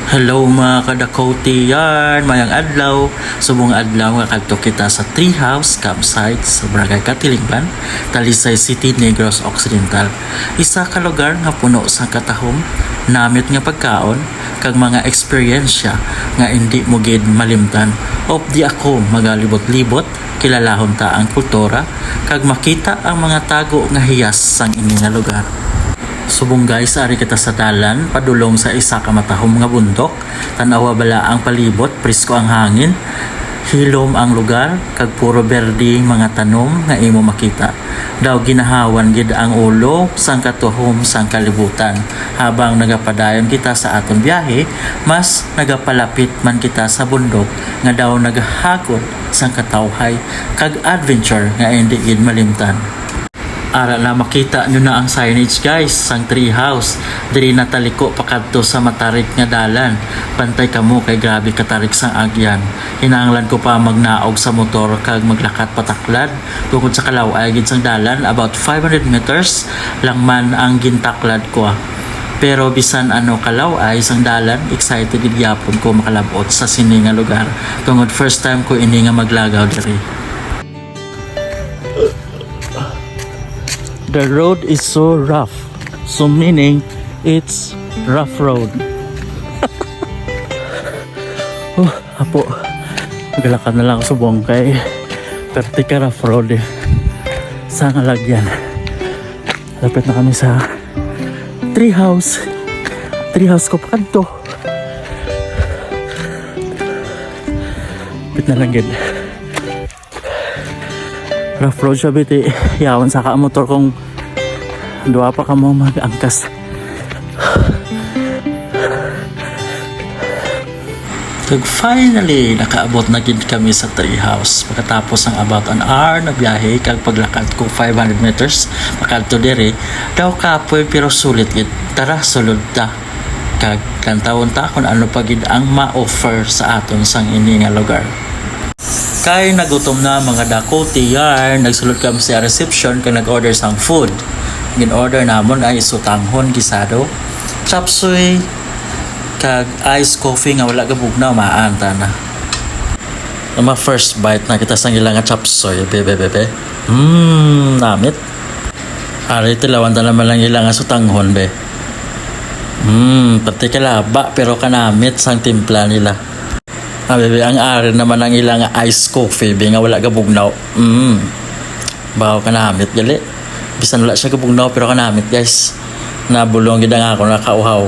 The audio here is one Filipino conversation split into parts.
Hello mga ka-Dakoti yan, mayang adlaw. Subong adlaw nga kadto kita sa Treehouse Campsite sa Barangay Katilingban, Talisay City, Negros Occidental. Isa ka lugar nga puno sa katahom, namit nga pagkaon, kag mga eksperyensya nga hindi mo gid malimtan. Of di ako magalibot-libot, kilalahon ta ang kultura, kag makita ang mga tago nga hiyas sang ini nga lugar. Subong guys, ari kita sa dalan, padulong sa isa ka matahom nga bundok. Tanawa bala ang palibot, presko ang hangin. Hilom ang lugar, kag puro berde mga tanom nga imo makita. Daw ginahawan gid ang ulo sang katuhom sang kalibutan. Habang nagapadayon kita sa aton biyahe, mas nagapalapit man kita sa bundok nga daw nagahakot sang katawhay kag adventure nga hindi gid malimtan. Ara na makita nyo na ang signage guys sang Treehouse. Diri nataliko pakadto sa matarik nga dalan. Pantay kamo kay grabe katarik sang agyan. Hinanglan ko pa magnaog sa motor kag maglakat pataklad tungod sa kalaway gid sang dalan, about 500 meters lang man ang gintaklad ko. Pero bisan ano kalaway sang dalan, excited gid gyapon ko makalabot sa sini nga lugar tungod first time ko ini nga maglagaw diri. The road is so rough. So meaning it's rough road. Apo. Magalakad na lang ako subong kay pertika rough road eh. Sa ngalagyan. Lapit na kami sa Treehouse. Treehouse ko pa kanto. Lapit na lang gid. Rough road siya biti. Yawan sa ka-motor kong duwa pa ka mo mag-angkas. Kag finally nakaabot na gid kami sa Treehouse. Pagkatapos ng about an hour na biyahe kag paglakad ko 500 meters pakadto diri, daw kapoy pero sulit gid. Tara sulod ta. Kag tantawon ta kung ano pa gid ang ma-offer sa aton sang ini nga lugar. Kay nagutom na mga Dakoti yarn, nagsulod kami sa reception kag nag-order sang food. Gin-order namon ay sutanghon gisado, chop suey, kag iced coffee nga wala gabugnaw maanta na. Ang first bite na kita sang ilang chop suey, bebe. Namit. Ari tilawan ta naman lang ilang sutanghon be. Pati kalaba pero kanamit sang timpla nila. Bebe, ang ari naman ang ilang iced coffee be nga wala gabugnaw. Bawo kanamit gali. Bisan wala siya gabugnaw pero kanamit guys. Nabulong gid nga ako nakauhaw.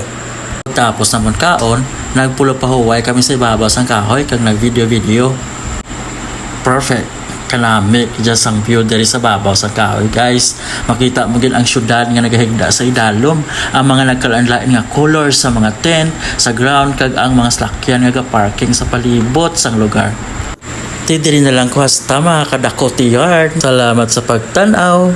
Tapos naman kaon, nagpulo pa huway kami sa ibabaw sang kahoy kag nag-video. Perfect. Kanami just ang view diri sa babaw sa kahoy guys. Makita mo gid ang syudad nga nagahigda sa idalom, ang mga nagkalanlain nga color sa mga tent sa ground kag ang mga sasakyan nga parking sa palibot sang lugar. Diri na lang ko hasta mga ka-Dakoti yarn. Salamat sa pagtan-aw.